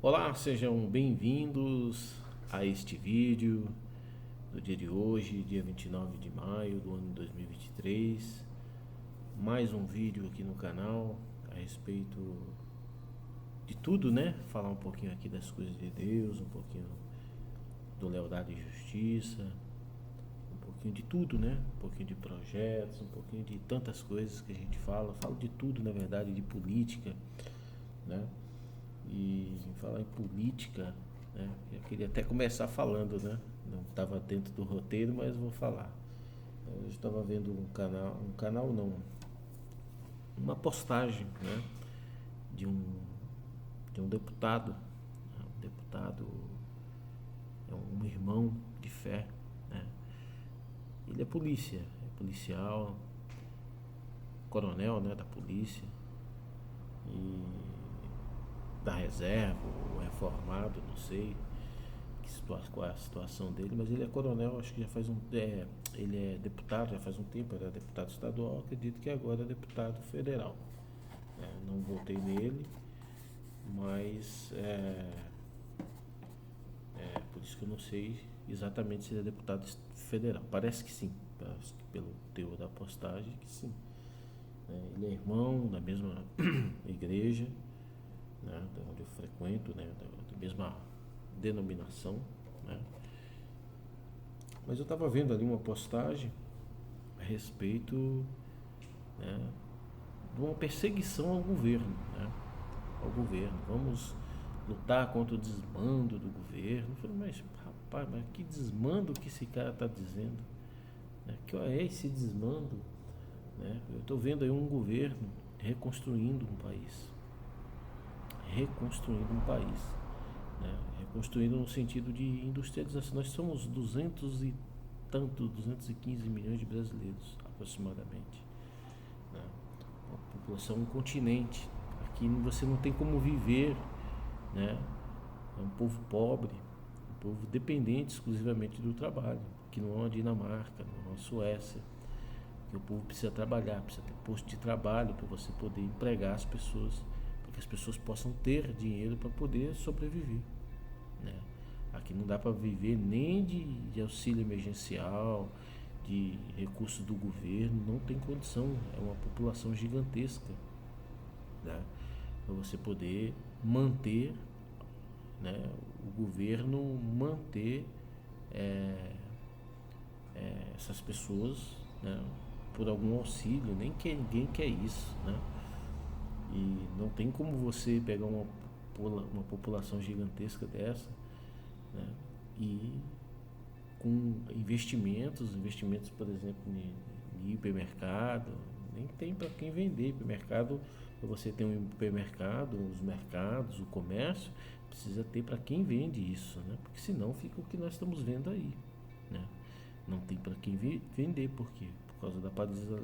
Olá, sejam bem-vindos a este vídeo do dia de hoje, dia 29 de maio do ano 2023. Mais um vídeo aqui no canal a respeito de tudo, né? Falar um pouquinho aqui das coisas de Deus, um pouquinho do lealdade e justiça, um pouquinho de tudo, né? Um pouquinho de projetos, um pouquinho de tantas coisas que a gente fala. Falo de tudo, na verdade, de política, né? E em falar em política, né? Eu queria até começar falando, né? Não estava dentro do roteiro, mas vou falar. Eu estava vendo um canal não, uma postagem, né? De um, de um deputado, né? Um deputado é um irmão de fé, né? Ele é polícia, é policial, coronel, né? Da polícia e da reserva, ou reformado, não sei qual é a situação dele, mas ele é coronel, acho que já faz ele é deputado, já faz um tempo, era deputado estadual, acredito que agora é deputado federal. Não votei nele, mas por isso que eu não sei exatamente se ele é deputado federal. Parece que sim, parece que pelo teor da postagem que sim. Ele é irmão da mesma igreja, né, onde eu frequento, né, da mesma denominação, né? Mas eu estava vendo ali uma postagem a respeito, né, de uma perseguição ao governo, né? Ao governo. Vamos lutar contra o desmando do governo. Eu falei, mas rapaz, mas que desmando que esse cara está dizendo? Né? Que é esse desmando? Né? Eu estou vendo aí um governo reconstruindo um país. Reconstruindo um país. Né? Reconstruindo no sentido de industrialização. Nós somos 215 milhões de brasileiros, aproximadamente. Né? Uma população, um continente. Aqui você não tem como viver, né? É um povo pobre, um povo dependente exclusivamente do trabalho, que não é uma Dinamarca, não é uma Suécia, que o povo precisa trabalhar, precisa ter posto de trabalho para você poder empregar as pessoas, para que as pessoas possam ter dinheiro para poder sobreviver, né? Aqui não dá para viver nem de auxílio emergencial, de recursos do governo, não tem condição, é uma população gigantesca, né? Para você poder manter, né, o governo manter é, essas pessoas, né, por algum auxílio, nem que ninguém quer isso, né? E não tem como você pegar uma população gigantesca dessa, né, e com investimentos, por exemplo, em hipermercado, nem tem para quem vender hipermercado. Para você ter um hipermercado, os mercados, o comércio, precisa ter para quem vende isso, né? Porque senão fica o que nós estamos vendo aí, né? Não tem para quem vender, por quê? Por causa da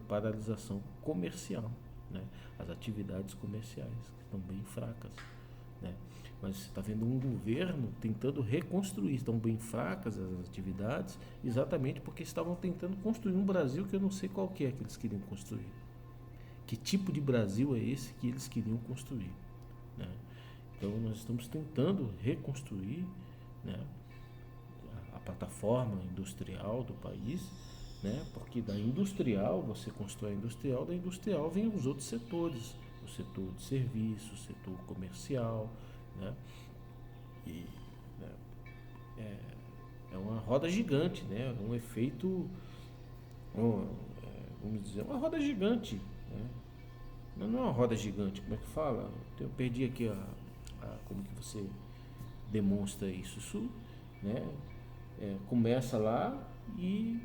paralisação comercial, né? As atividades comerciais que estão bem fracas, né? Mas você está vendo um governo tentando reconstruir, estão bem fracas as atividades, exatamente porque estavam tentando construir um Brasil que eu não sei qual que é que eles queriam construir. Que tipo de Brasil é esse que eles queriam construir, né? Então nós estamos tentando reconstruir, né, a plataforma industrial do país, né? Porque da industrial você constrói a industrial, da industrial vem os outros setores, o setor de serviços, o setor comercial, né? E né, é uma roda gigante, né? Um efeito, vamos dizer, uma roda gigante, né? Não é uma roda gigante, como é que fala? Eu perdi aqui como que você demonstra isso. Isso, né, começa lá e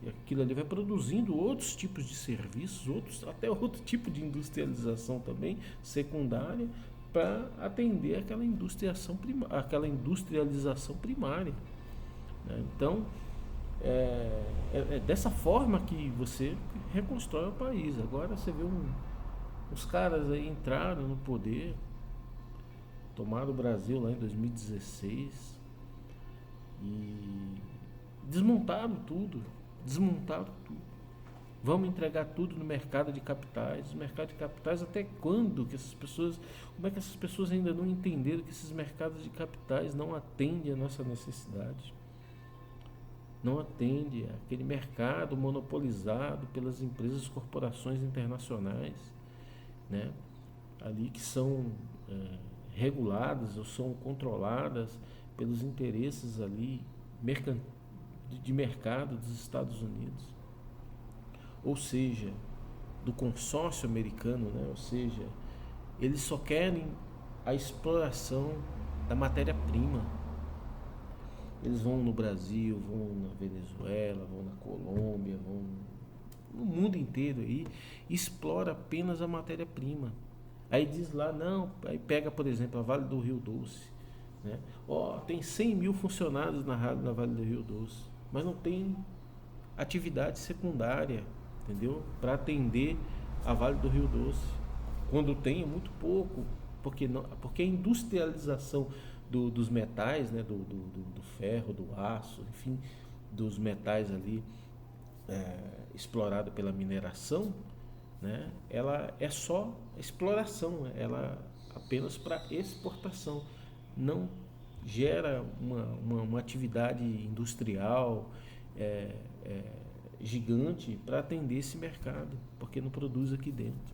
aquilo ali vai produzindo outros tipos de serviços, até outro tipo de industrialização também, secundária, para atender aquela industrialização primária, né? Então, é dessa forma que você reconstrói o país. Agora você vê os caras aí entraram no poder, tomaram o Brasil lá em 2016 e desmontaram tudo, desmontaram tudo. Vamos entregar tudo no mercado de capitais. O mercado de capitais, até quando que como é que essas pessoas ainda não entenderam que esses mercados de capitais não atendem a nossa necessidade? Não atende aquele mercado monopolizado pelas empresas, corporações internacionais, né? Ali que são reguladas ou são controladas pelos interesses ali de mercado dos Estados Unidos, ou seja, do consórcio americano, né? Ou seja, eles só querem a exploração da matéria-prima. Eles vão no Brasil, vão na Venezuela, vão na Colômbia, vão no mundo inteiro aí, explora apenas a matéria-prima. Aí diz lá, não, aí pega, por exemplo, a Vale do Rio Doce, né? Tem 100 mil funcionários na Vale do Rio Doce, mas não tem atividade secundária, entendeu? Para atender a Vale do Rio Doce. Quando tem, é muito pouco, porque a industrialização dos metais, né? do ferro, do aço, enfim, dos metais ali explorado pela mineração, né? Ela é só exploração, ela apenas para exportação, não gera uma atividade industrial gigante para atender esse mercado, porque não produz aqui dentro,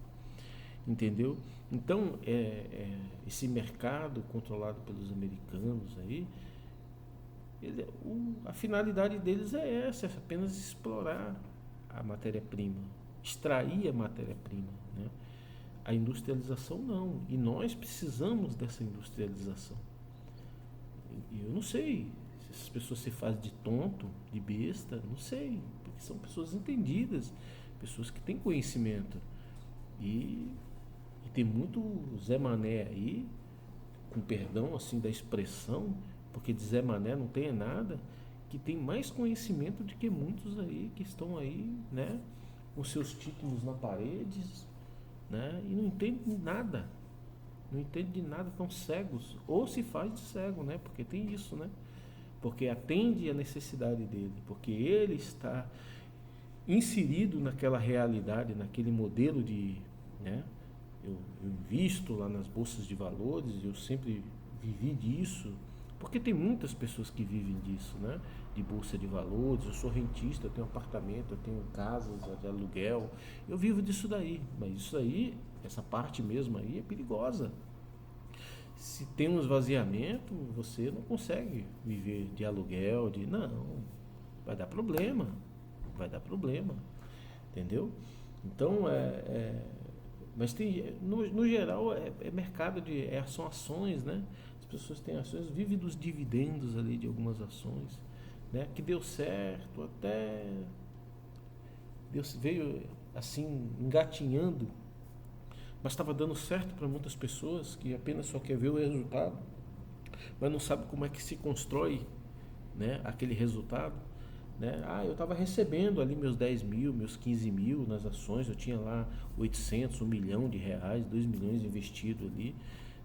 entendeu? Então, esse mercado controlado pelos americanos aí, a finalidade deles é essa, é apenas explorar a matéria-prima, extrair a matéria-prima, né? A industrialização não, e nós precisamos dessa industrialização. E eu não sei se essas pessoas se fazem de tonto, de besta, não sei, porque são pessoas entendidas, pessoas que têm conhecimento. E tem muito Zé Mané aí, com perdão assim da expressão, porque de Zé Mané não tem nada, que tem mais conhecimento do que muitos aí que estão aí, né, com seus títulos na parede, né, e não entende nada, estão cegos, ou se faz de cego, né, porque tem isso, né, porque atende a necessidade dele, porque ele está inserido naquela realidade, naquele modelo de, né, eu invisto lá nas bolsas de valores, eu sempre vivi disso, porque tem muitas pessoas que vivem disso, né? De bolsa de valores, eu sou rentista, eu tenho apartamento, eu tenho casas de aluguel, eu vivo disso daí, mas isso aí, essa parte mesmo aí é perigosa. Se tem um esvaziamento, você não consegue viver de aluguel, não, vai dar problema, entendeu? Então, mas tem, no geral é mercado são ações, né? As pessoas têm ações, vivem dos dividendos ali de algumas ações, né? Que deu certo, até veio assim engatinhando, mas estava dando certo para muitas pessoas que apenas só quer ver o resultado, mas não sabe como é que se constrói, né, aquele resultado, né? Eu estava recebendo ali meus 10 mil, meus 15 mil nas ações, eu tinha lá 800, 1 milhão de reais, 2 milhões investido ali,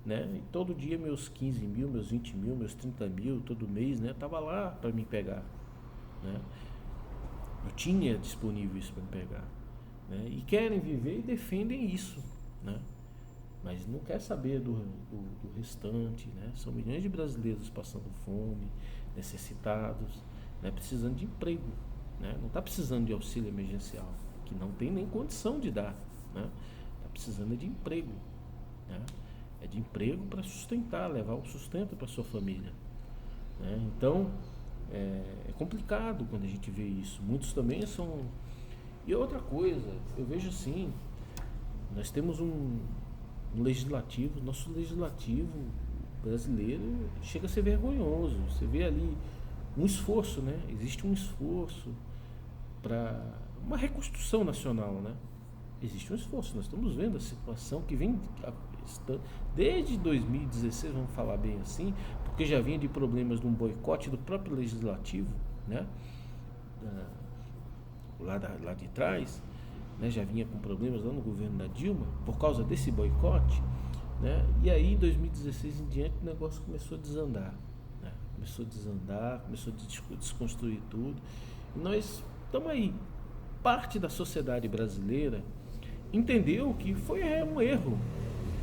né? E todo dia meus 15 mil, meus 20 mil, meus 30 mil, todo mês, né? Tava lá para me pegar, né? Eu tinha disponível isso para me pegar, né? E querem viver e defendem isso, né? Mas não quer saber do restante, né? São milhões de brasileiros passando fome, necessitados, né? Precisando de emprego, né? Não está precisando de auxílio emergencial, que não tem nem condição de dar, né? Está precisando de emprego, né? É de emprego para sustentar, levar o sustento para sua família, né? Então é complicado quando a gente vê isso. Muitos também são. E outra coisa, eu vejo assim, nós temos um legislativo, nosso legislativo brasileiro chega a ser vergonhoso. Você vê ali um esforço, né? Existe um esforço para uma reconstrução nacional, né? Existe um esforço. Nós estamos vendo a situação que vem desde 2016, vamos falar bem assim, porque já vinha de problemas de um boicote do próprio legislativo, né? Lá de trás, né? Já vinha com problemas lá no governo da Dilma por causa desse boicote, né? E aí em 2016 em diante o negócio começou a desandar, né? Começou a desconstruir tudo, e nós estamos aí, parte da sociedade brasileira entendeu que foi um erro,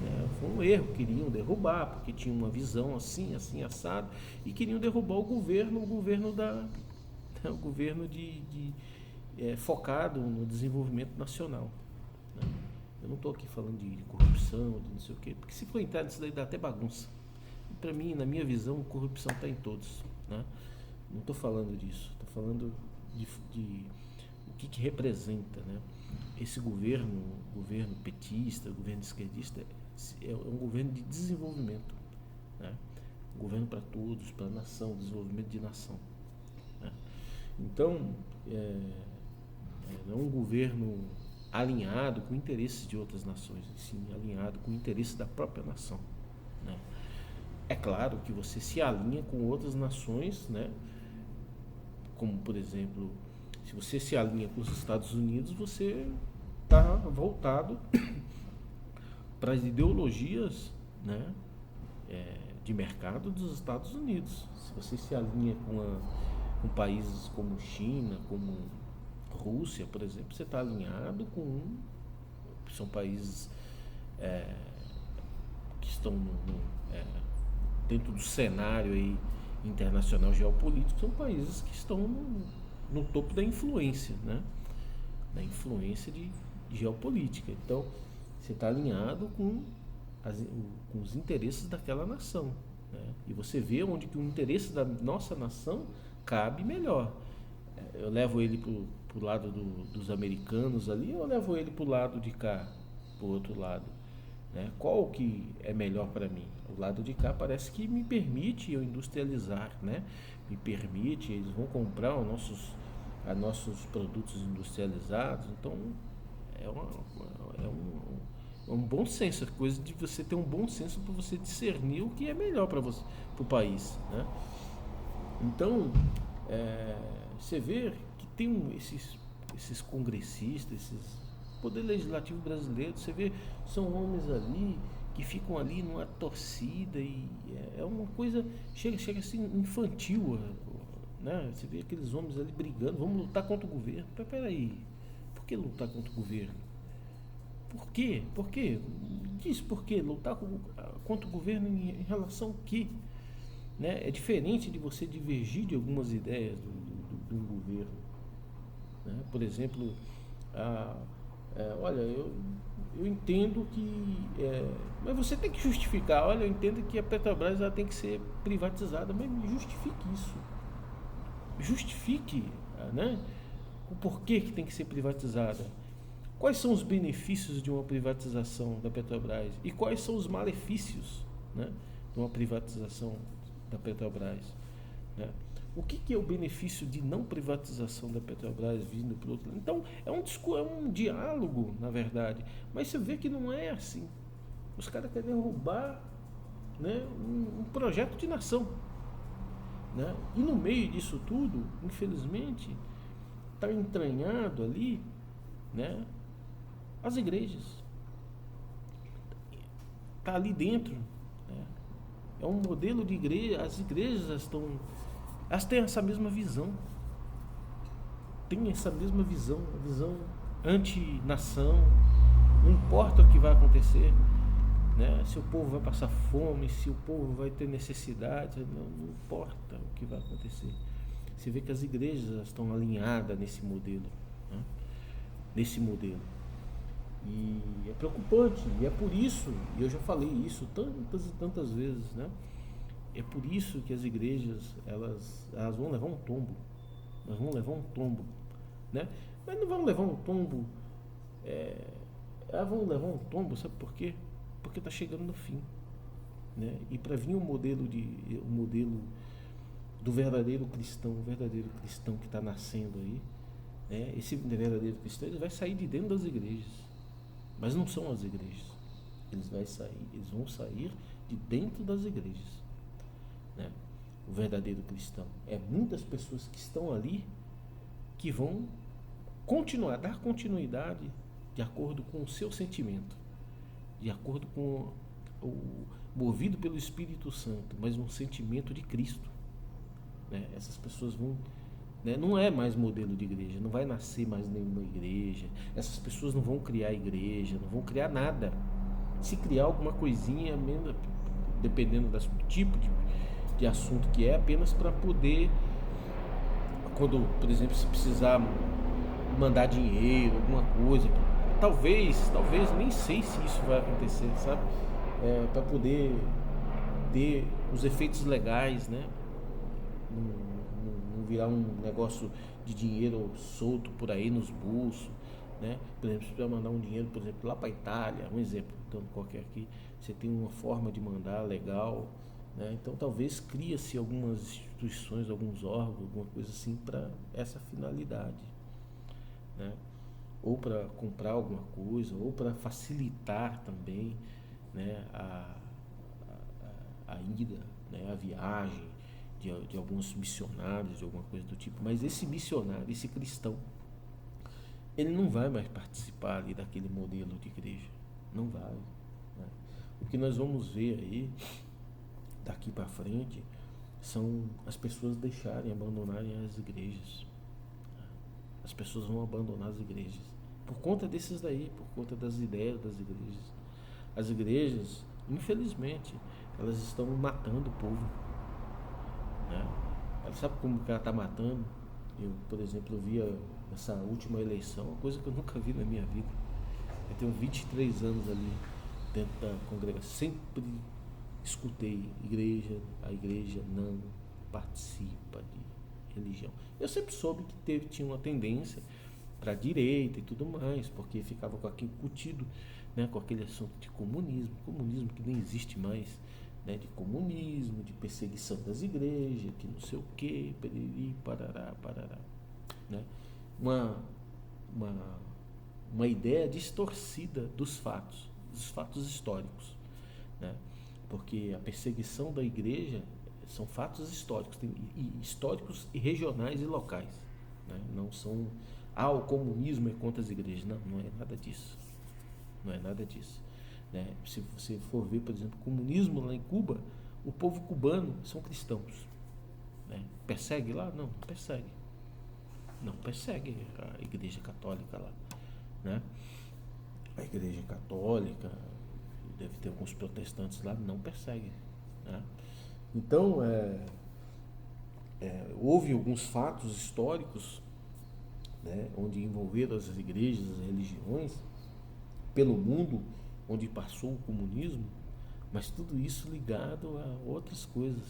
né? Foi um erro, queriam derrubar, porque tinham uma visão assim, assim, assado, e queriam derrubar o governo focado no desenvolvimento nacional, né? Eu não estou aqui falando de corrupção, de não sei o quê, porque se for entrar nisso daí dá até bagunça. Para mim, na minha visão, corrupção está em todos, né? Não estou falando disso, estou falando de o que representa, né? Esse governo petista, governo esquerdista, é um governo de desenvolvimento, né? Um governo para todos, para a nação, desenvolvimento de nação, né? Então, não é um governo alinhado com interesses de outras nações, sim alinhado com o interesse da própria nação, né? É claro que você se alinha com outras nações, né? Como, por exemplo, se você se alinha com os Estados Unidos, você está voltado para as ideologias, né, de mercado dos Estados Unidos. Se você se alinha com países como China, como Rússia, por exemplo, você está alinhado são países que estão dentro do cenário aí internacional geopolítico, são países que estão no topo da influência, né? Da influência de geopolítica. Então, você está alinhado com os interesses daquela nação, né? E você vê onde que o interesse da nossa nação cabe melhor. Eu levo ele para o lado dos americanos ali, ou eu levo ele para o lado de cá, para o outro lado, né? Qual que é melhor para mim? O lado de cá parece que me permite eu industrializar, né? Me permite, eles vão comprar os nossos produtos industrializados. Então é um bom senso, é coisa de você ter um bom senso para você discernir o que é melhor para você, para o país, né? Então você vê que tem esses congressistas, esses poder legislativo brasileiro, você vê, são homens ali que ficam ali numa torcida, e é uma coisa, chega assim infantil, né? Você vê aqueles homens ali brigando, vamos lutar contra o governo. Peraí, por que lutar contra o governo? Por quê? Por quê? Diz por quê? Lutar contra o governo em relação ao quê? Né? É diferente de você divergir de algumas ideias do governo, né? Por exemplo, olha, eu entendo que... mas você tem que justificar. Olha, eu entendo que a Petrobras ela tem que ser privatizada, mas justifique isso. Justifique, né, o porquê que tem que ser privatizada. Quais são os benefícios de uma privatização da Petrobras? E quais são os malefícios, né, de uma privatização da Petrobras, né? O que é o benefício de não privatização da Petrobras vindo para o outro lado? Então, é um diálogo, na verdade, mas você vê que não é assim. Os caras querem derrubar, né, um projeto de nação, né? E no meio disso tudo, infelizmente, está entranhado ali, né, as igrejas. Está ali dentro, né? É um modelo de igreja. As igrejas elas têm essa mesma visão. Tem essa mesma visão, a visão anti-nação. Não importa o que vai acontecer, né? Se o povo vai passar fome, se o povo vai ter necessidade, não importa o que vai acontecer. Você vê que as igrejas estão alinhadas nesse modelo, né? Nesse modelo. E é preocupante, e é por isso, e eu já falei isso tantas e tantas vezes, né? É por isso que as igrejas, elas vão levar um tombo. Elas vão levar um tombo, né? Mas não vão levar um tombo, elas vão levar um tombo, sabe por quê? Porque está chegando no fim, né? E para vir o modelo do verdadeiro cristão, o verdadeiro cristão que está nascendo aí, né? Esse verdadeiro cristão, ele vai sair de dentro das igrejas, mas não são as igrejas. Eles vão sair de dentro das igrejas, né? O verdadeiro cristão é muitas pessoas que estão ali que vão dar continuidade de acordo com o seu sentimento, de acordo com o movido pelo Espírito Santo, mas um sentimento de Cristo, né? Essas pessoas vão né? Não é mais modelo de igreja, não vai nascer mais nenhuma igreja, essas pessoas não vão criar igreja, não vão criar nada. Se criar alguma coisinha, dependendo do tipo de assunto que é, apenas para poder, quando, por exemplo, se precisar mandar dinheiro, alguma coisa, talvez, nem sei se isso vai acontecer, sabe? Para poder ter os efeitos legais, né? Não virar um negócio de dinheiro solto por aí nos bolsos, né? Por exemplo, se você mandar um dinheiro, por exemplo, lá para a Itália, um exemplo, então qualquer aqui, você tem uma forma de mandar legal, né? Então talvez cria-se algumas instituições, alguns órgãos, alguma coisa assim para essa finalidade, né? Ou para comprar alguma coisa, ou para facilitar também, né, a ida, né, a viagem de alguns missionários, de alguma coisa do tipo. Mas esse missionário, esse cristão, ele não vai mais participar ali daquele modelo de igreja, não vai, né? O que nós vamos ver aí daqui para frente são as pessoas deixarem, abandonarem as igrejas. As pessoas vão abandonar as igrejas por conta desses daí, por conta das ideias das igrejas. As igrejas, infelizmente, elas estão matando o povo, né? Ela sabe como que ela está matando? Eu, por exemplo, via essa última eleição, uma coisa que eu nunca vi na minha vida. Eu tenho 23 anos ali dentro da congregação, sempre escutei a igreja não participa de religião. Eu sempre soube que tinha uma tendência para a direita e tudo mais, porque ficava com aquele curtido, né, com aquele assunto de comunismo que nem existe mais, né, de comunismo, de perseguição das igrejas, que não sei o que, periri, parará, né? Uma, uma ideia distorcida dos fatos históricos, né? Porque a perseguição da igreja são fatos históricos, históricos e regionais e locais, né? Não são, o comunismo é contra as igrejas, não é nada disso, né? Se você for ver, por exemplo, o comunismo lá em Cuba, o povo cubano são cristãos, né? Persegue lá? Não persegue a igreja católica lá, né? A igreja católica, deve ter alguns protestantes lá, não persegue, né? Então, houve alguns fatos históricos, né, onde envolveram as igrejas, as religiões, pelo mundo, onde passou o comunismo, mas tudo isso ligado a outras coisas,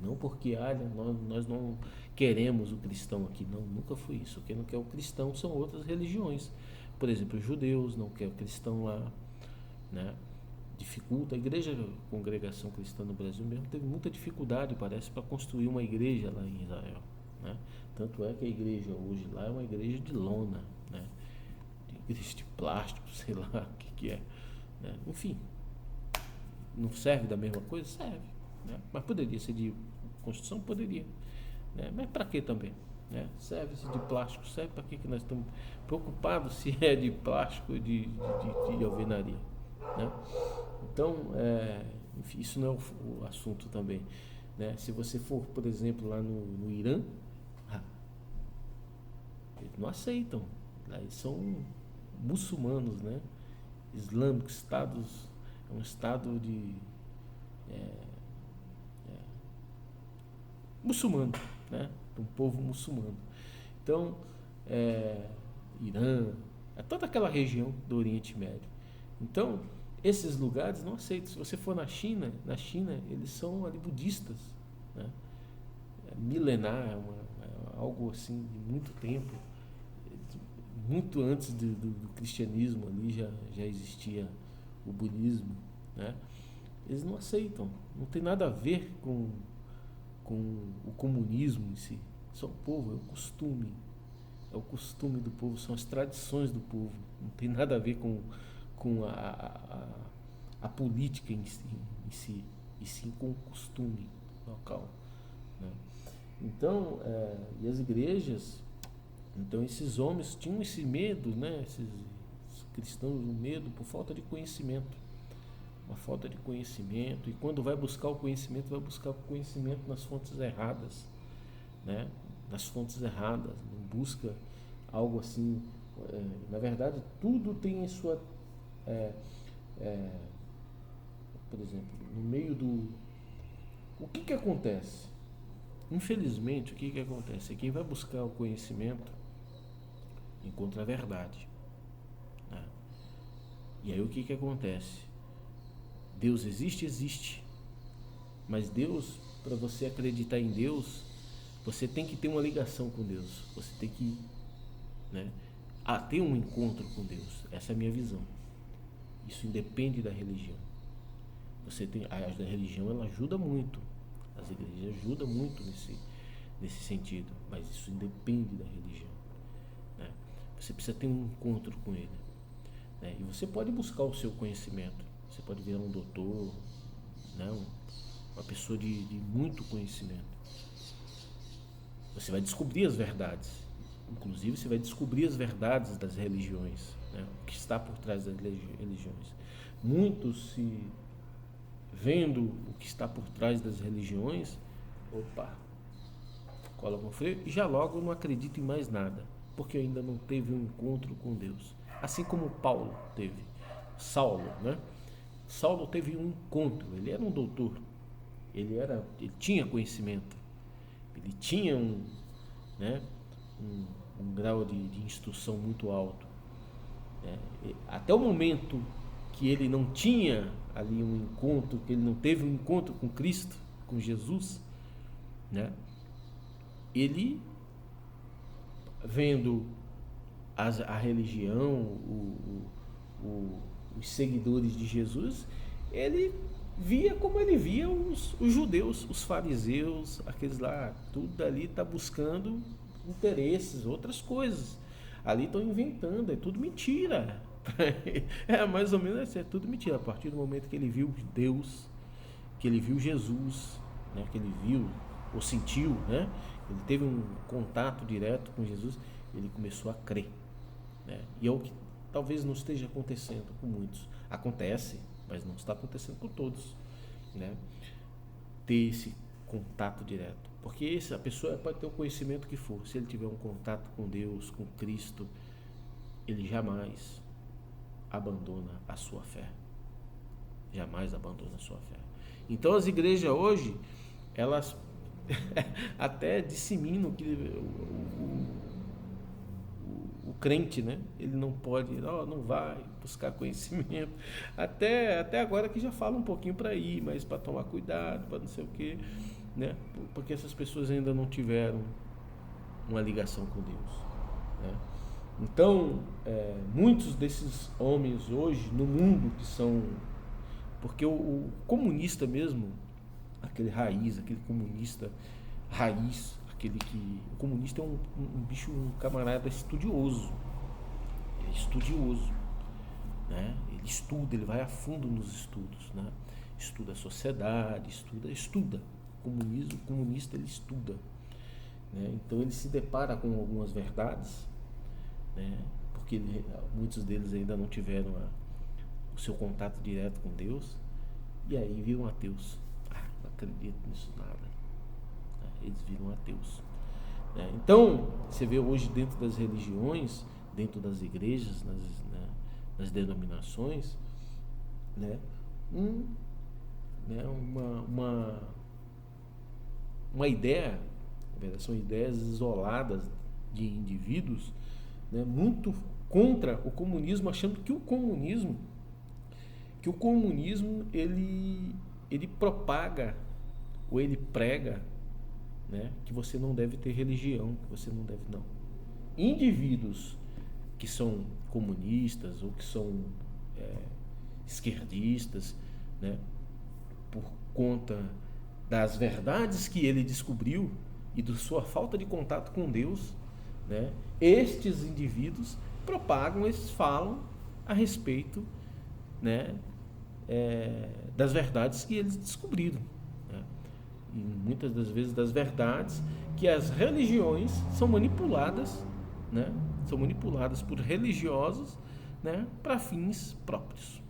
Não porque, nós não queremos o cristão aqui, não, nunca foi isso. Quem não quer o cristão são outras religiões. Por exemplo, os judeus não querem o cristão lá, né? Dificulta. A igreja, a congregação cristã no Brasil mesmo teve muita dificuldade, parece, para construir uma igreja lá em Israel, né? Tanto é que a igreja hoje lá é uma igreja de lona, né? Igreja de plástico, sei lá o que é, né? Enfim, não serve da mesma coisa? Serve, né? Mas poderia ser de construção? Poderia, né? Mas para que também, né? Serve-se de plástico, serve para que nós estamos preocupados se é de plástico ou de alvenaria, né? Então, enfim, isso não é o assunto também, né? Se você for, por exemplo, lá no Irã, eles não aceitam, lá eles são muçulmanos, né? Islâmicos, é um estado de muçulmano, né? Um povo muçulmano. Então, Irã, toda aquela região do Oriente Médio. Então, esses lugares não aceitam. Se você for na China eles são ali budistas, né? É milenar, algo assim de muito tempo, muito antes do cristianismo ali já existia o budismo, né? Eles não aceitam, não tem nada a ver com o comunismo em si. São o povo, é o costume do povo, são as tradições do povo, não tem nada a ver com a política em si, e sim com o costume local, né? Então, e as igrejas, então esses homens tinham esse medo, né? Esses cristãos, o medo por falta de conhecimento, uma falta de conhecimento, e quando vai buscar o conhecimento, vai buscar o conhecimento nas fontes erradas, né? Nas fontes erradas, não busca algo assim. Na verdade, tudo tem em sua... por exemplo, no meio do... O que acontece? Infelizmente, o que acontece? Quem vai buscar o conhecimento encontra a verdade, né? E aí o que acontece? Deus existe? Existe. Mas Deus, para você acreditar em Deus, você tem que ter uma ligação com Deus. Você tem que, né, ter um encontro com Deus. Essa é a minha visão. Isso independe da religião. A religião, ela ajuda muito. As igrejas ajudam muito nesse sentido. Mas isso independe da religião, né? Você precisa ter um encontro com Ele, né? E você pode buscar o seu conhecimento. Você pode virar um doutor, né? Uma pessoa de muito conhecimento. Você vai descobrir as verdades. Inclusive, você vai descobrir as verdades das religiões, né? O que está por trás das religiões. Muitos, se vendo o que está por trás das religiões, colocam o freio e já logo não acredita em mais nada, porque ainda não teve um encontro com Deus. Assim como Paulo teve. Saulo, né? Saulo teve um encontro. Ele era um doutor. Ele tinha conhecimento. Ele tinha um grau de instrução muito alto, né? Até o momento que ele não tinha ali um encontro, que ele não teve um encontro com Cristo, com Jesus, né? Ele, vendo a religião, os seguidores de Jesus, ele via como ele via os judeus, os fariseus, aqueles lá, tudo ali está buscando interesses, outras coisas. Ali estão inventando, é tudo mentira. Mais ou menos é tudo mentira. A partir do momento que ele viu Deus, que ele viu Jesus, né, que ele viu ou sentiu, né, ele teve um contato direto com Jesus, ele começou a crer, né? E é o que talvez não esteja acontecendo com muitos. Acontece, mas não está acontecendo com todos, né? Ter esse contato direto, porque a pessoa pode ter o conhecimento que for, se ele tiver um contato com Deus, com Cristo, ele jamais abandona a sua fé. Jamais abandona a sua fé. Então as igrejas hoje, elas até disseminam que o crente, né, ele não pode, não vai buscar conhecimento. Até agora que já fala um pouquinho para ir, mas para tomar cuidado, para não sei o quê, né? Porque essas pessoas ainda não tiveram uma ligação com Deus, né? Então, muitos desses homens hoje no mundo que são... Porque o comunista mesmo, aquele comunista raiz, o comunista é um bicho, um camarada estudioso. Ele é estudioso, né? Ele estuda, ele vai a fundo nos estudos, né? Estuda a sociedade, estuda. O comunista, ele estuda, né? Então ele se depara com algumas verdades, né? Porque muitos deles ainda não tiveram o seu contato direto com Deus, e aí viram ateus. Não acredito nisso nada. Eles viram ateus, né? Então você vê hoje dentro das religiões, dentro das igrejas, nas denominações, né? Uma ideia, na verdade, são ideias isoladas de indivíduos, né, muito contra o comunismo, achando que o comunismo ele propaga ou ele prega, né, que você não deve ter religião, que você não deve, não. Indivíduos que são comunistas ou que são esquerdistas, né, por conta das verdades que ele descobriu e da sua falta de contato com Deus, né, estes indivíduos propagam, eles falam a respeito, né, das verdades que eles descobriram, né, e muitas das vezes das verdades que as religiões são manipuladas, né, são manipuladas por religiosos, né, para fins próprios.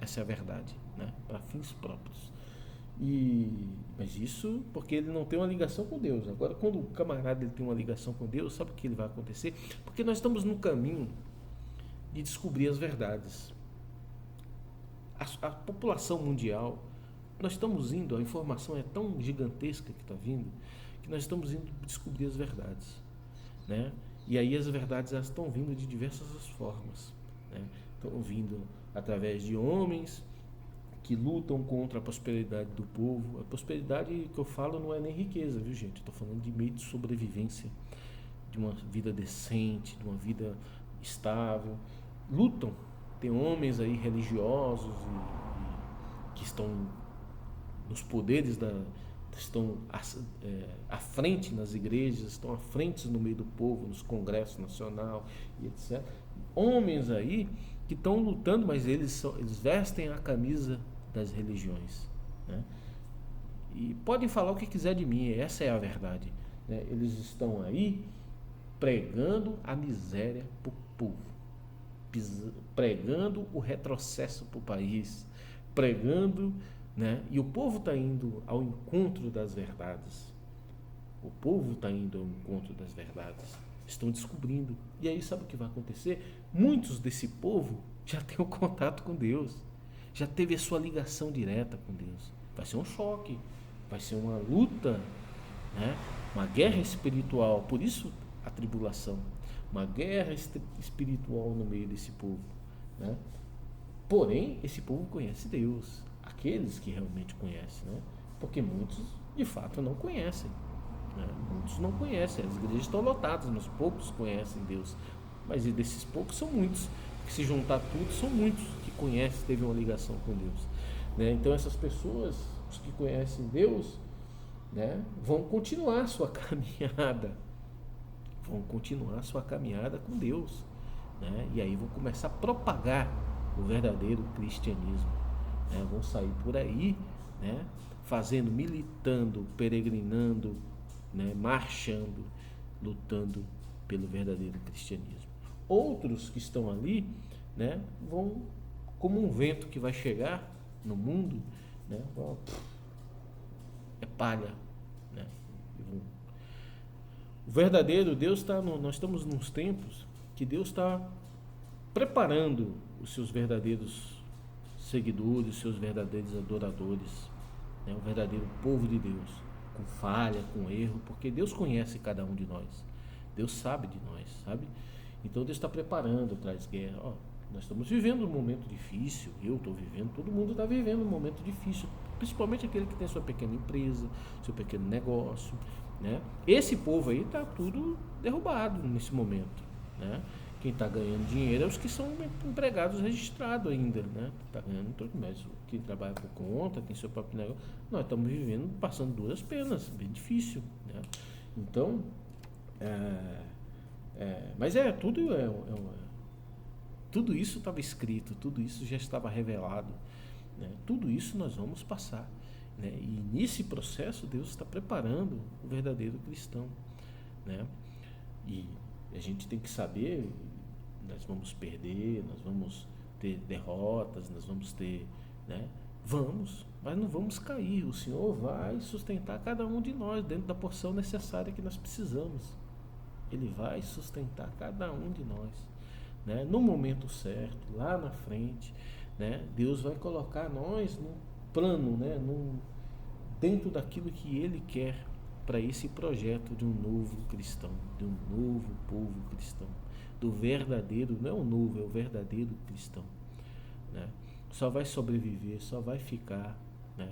Essa é a verdade, né? Para fins próprios. Mas isso porque ele não tem uma ligação com Deus. Agora, quando o camarada ele tem uma ligação com Deus, sabe o que ele vai acontecer? Porque nós estamos no caminho de descobrir as verdades. A população mundial, nós estamos indo, a informação é tão gigantesca que está vindo, que nós estamos indo descobrir as verdades, né? E aí as verdades elas estão vindo de diversas formas, né? Estão vindo através de homens que lutam contra a prosperidade do povo. A prosperidade que eu falo não é nem riqueza, viu, gente? Estou falando de meio de sobrevivência, de uma vida decente, de uma vida estável. Lutam. Tem homens aí religiosos que estão nos poderes estão à frente nas igrejas, estão à frente no meio do povo, nos congressos nacional e etc. Homens aí que estão lutando, mas eles vestem a camisa das religiões, né? E podem falar o que quiser de mim, essa é a verdade, né? Eles estão aí pregando a miséria para o povo, pregando o retrocesso para o país, pregando, né? E o povo está indo ao encontro das verdades. O povo está indo ao encontro das verdades. Estão descobrindo. E aí sabe o que vai acontecer? Muitos desse povo já têm o contato com Deus, já teve a sua ligação direta com Deus. Vai ser um choque, vai ser uma luta, né? Uma guerra espiritual. Por isso a tribulação, uma guerra espiritual no meio desse povo, né? Porém, esse povo conhece Deus, aqueles que realmente conhecem, né? Porque muitos de fato não conhecem, né? Muitos não conhecem, as igrejas estão lotadas, mas poucos conhecem Deus. Mas e desses poucos são muitos, que se juntar tudo são muitos que conhecem, teve uma ligação com Deus, né? Então essas pessoas, os que conhecem Deus, né, vão continuar a sua caminhada, com Deus, né? E aí vão começar a propagar o verdadeiro cristianismo, né? Vão sair por aí, né, fazendo, militando, peregrinando, né, marchando, lutando pelo verdadeiro cristianismo. Outros que estão ali, né, vão, como um vento que vai chegar no mundo, né, é palha, né? O verdadeiro Deus está, nós estamos nos tempos que Deus está preparando os seus verdadeiros seguidores, os seus verdadeiros adoradores, né? O verdadeiro povo de Deus, com falha, com erro, porque Deus conhece cada um de nós, Deus sabe de nós, sabe? Então Deus está preparando, traz guerra. Ó, nós estamos vivendo um momento difícil, eu estou vivendo, todo mundo está vivendo um momento difícil, principalmente aquele que tem sua pequena empresa, seu pequeno negócio, né? Esse povo aí está tudo derrubado nesse momento, né? Quem está ganhando dinheiro é os que são empregados registrados ainda, né? Está ganhando tudo, mas quem trabalha por conta, tem seu próprio negócio, nós estamos vivendo, passando duras penas, bem difícil, né? Então, mas tudo isso estava escrito, tudo isso já estava revelado, né? Tudo isso nós vamos passar, né? E nesse processo Deus está preparando o verdadeiro cristão, né? E a gente tem que saber, nós vamos perder, nós vamos ter derrotas, nós vamos ter, né? Mas não vamos cair. O Senhor vai sustentar cada um de nós dentro da porção necessária que nós precisamos. Ele vai sustentar cada um de nós, né? No momento certo, lá na frente, né? Deus vai colocar nós no plano, né? Dentro daquilo que Ele quer para esse projeto de um novo cristão, de um novo povo cristão, do verdadeiro, não é o novo, é o verdadeiro cristão, né? Só vai sobreviver, só vai ficar, né,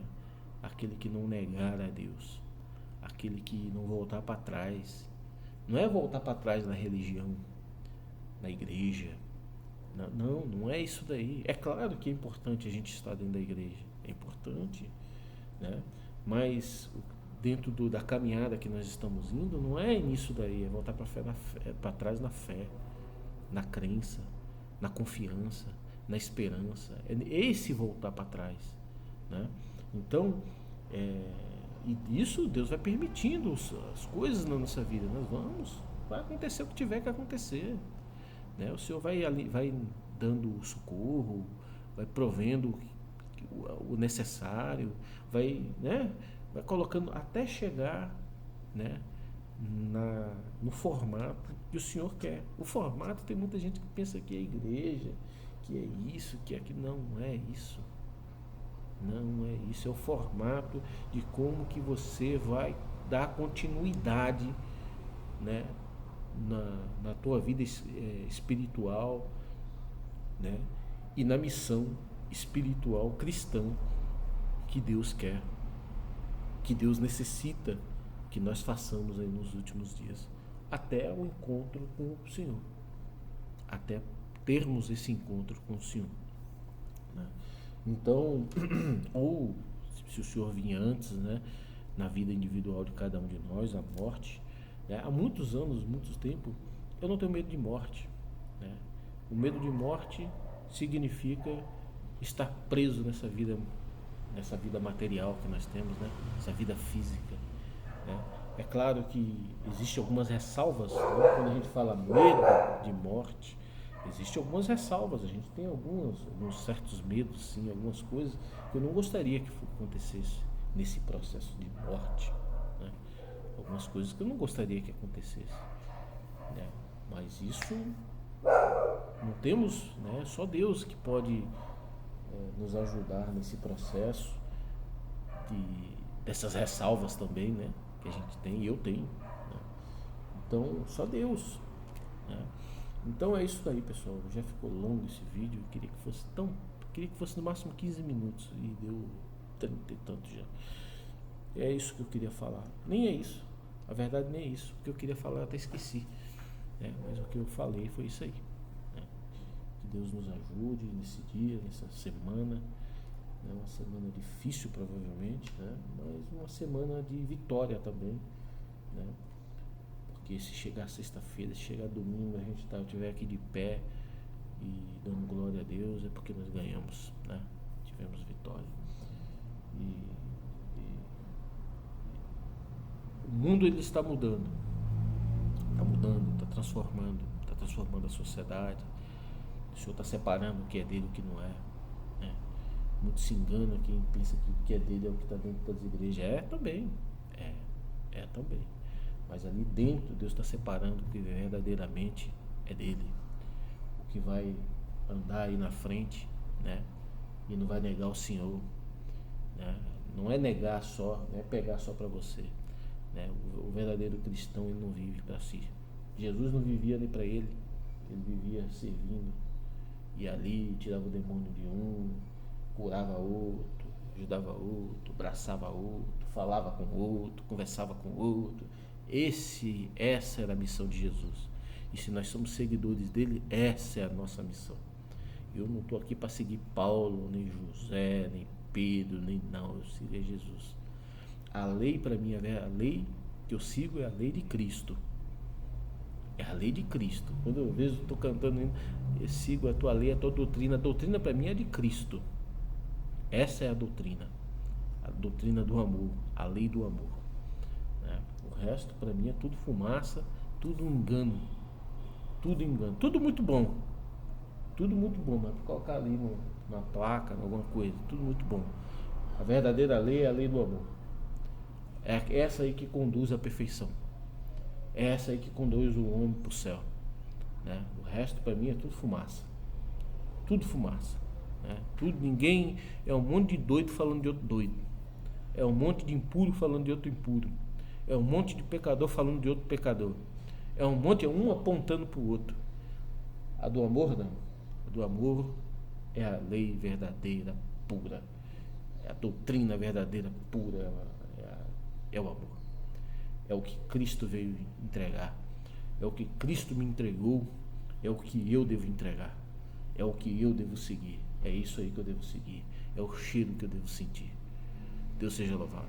aquele que não negar a Deus, aquele que não voltar para trás. Não é voltar para trás na religião, na igreja. Não é isso daí. É claro que é importante a gente estar dentro da igreja, é importante, né? Mas dentro da caminhada que nós estamos indo, não é nisso daí, é voltar para trás na fé, na crença, na confiança, na esperança. É esse voltar para trás, né? Então, e isso Deus vai permitindo as coisas na nossa vida. Vai acontecer o que tiver que acontecer, né? O Senhor vai dando socorro, vai provendo o necessário, vai, né, vai colocando até chegar, né, no formato que o Senhor quer. O formato, tem muita gente que pensa que é igreja, que é isso, que é aquilo. Não é isso. Não é isso. É o formato de como que você vai dar continuidade, né, na tua vida espiritual, né, e na missão espiritual cristã que Deus quer, que Deus necessita que nós façamos aí nos últimos dias, até o encontro com o Senhor, até termos esse encontro com o Senhor, né? Então, ou se o Senhor vinha antes, né, na vida individual de cada um de nós, a morte, né? Há muitos anos, muito tempo, eu não tenho medo de morte, né? O medo de morte significa estar preso nessa vida material que nós temos, né? Essa vida física, né? É claro que existem algumas ressalvas, né? Quando a gente fala medo de morte, existem algumas ressalvas. A gente tem alguns certos medos, sim, algumas coisas que eu não gostaria que acontecesse nesse processo de morte, né? Algumas coisas que eu não gostaria que acontecesse, né? Mas isso não temos, né? Só Deus que pode nos ajudar nesse processo dessas ressalvas também, né? Que a gente tem e eu tenho, né? Então, só Deus, né? Então é isso daí, pessoal. Já ficou longo esse vídeo. Queria que fosse no máximo 15 minutos e deu 30 e tanto já. É isso que eu queria falar. Nem é isso. A verdade nem é isso. O que eu queria falar eu até esqueci, né? Mas o que eu falei foi isso aí, né? Que Deus nos ajude nesse dia, nessa semana. É uma semana difícil, provavelmente, né? Mas uma semana de vitória também, né? Porque se chegar sexta-feira, se chegar domingo, a gente estiver aqui de pé e dando glória a Deus, é porque nós ganhamos, né? Tivemos vitória. O mundo, ele está mudando, está transformando a sociedade. O Senhor está separando o que é dele e o que não é, né? Muito se engana quem pensa que o que é dele é o que está dentro das igrejas. Também. Também. Mas ali dentro, Deus está separando o que verdadeiramente é dele. O que vai andar aí na frente, né? E não vai negar o Senhor, né? Não é negar só, não é pegar só para você, né? O verdadeiro cristão, ele não vive para si. Jesus não vivia nem para ele vivia servindo. E ali tirava o demônio de um, curava outro, ajudava outro, abraçava outro, falava com outro, conversava com outro. Essa era a missão de Jesus. E se nós somos seguidores dele, essa é a nossa missão. Eu não estou aqui para seguir Paulo, nem José, nem Pedro, nem não. Eu sigo é Jesus. A lei para mim, a lei que eu sigo é a lei de Cristo. É a lei de Cristo. Quando eu vejo, estou cantando, eu sigo a tua lei, a tua doutrina. A doutrina para mim é de Cristo. Essa é a doutrina do amor, a lei do amor, né? O resto para mim é tudo fumaça, tudo engano, tudo muito bom, mas colocar ali na placa, alguma coisa, tudo muito bom. A verdadeira lei é a lei do amor. É essa aí que conduz à perfeição. É essa aí que conduz o homem para o céu, né? O resto para mim é tudo fumaça, né? Ninguém é um monte de doido falando de outro doido, é um monte de impuro falando de outro impuro, é um monte de pecador falando de outro pecador, é um apontando para o outro. A do amor não. A do amor é a lei verdadeira pura, é a doutrina verdadeira pura, é o amor. É o que Cristo veio entregar, é o que Cristo me entregou, é o que eu devo entregar, é o que eu devo seguir, é isso aí que eu devo seguir, é o cheiro que eu devo sentir. Deus seja louvado.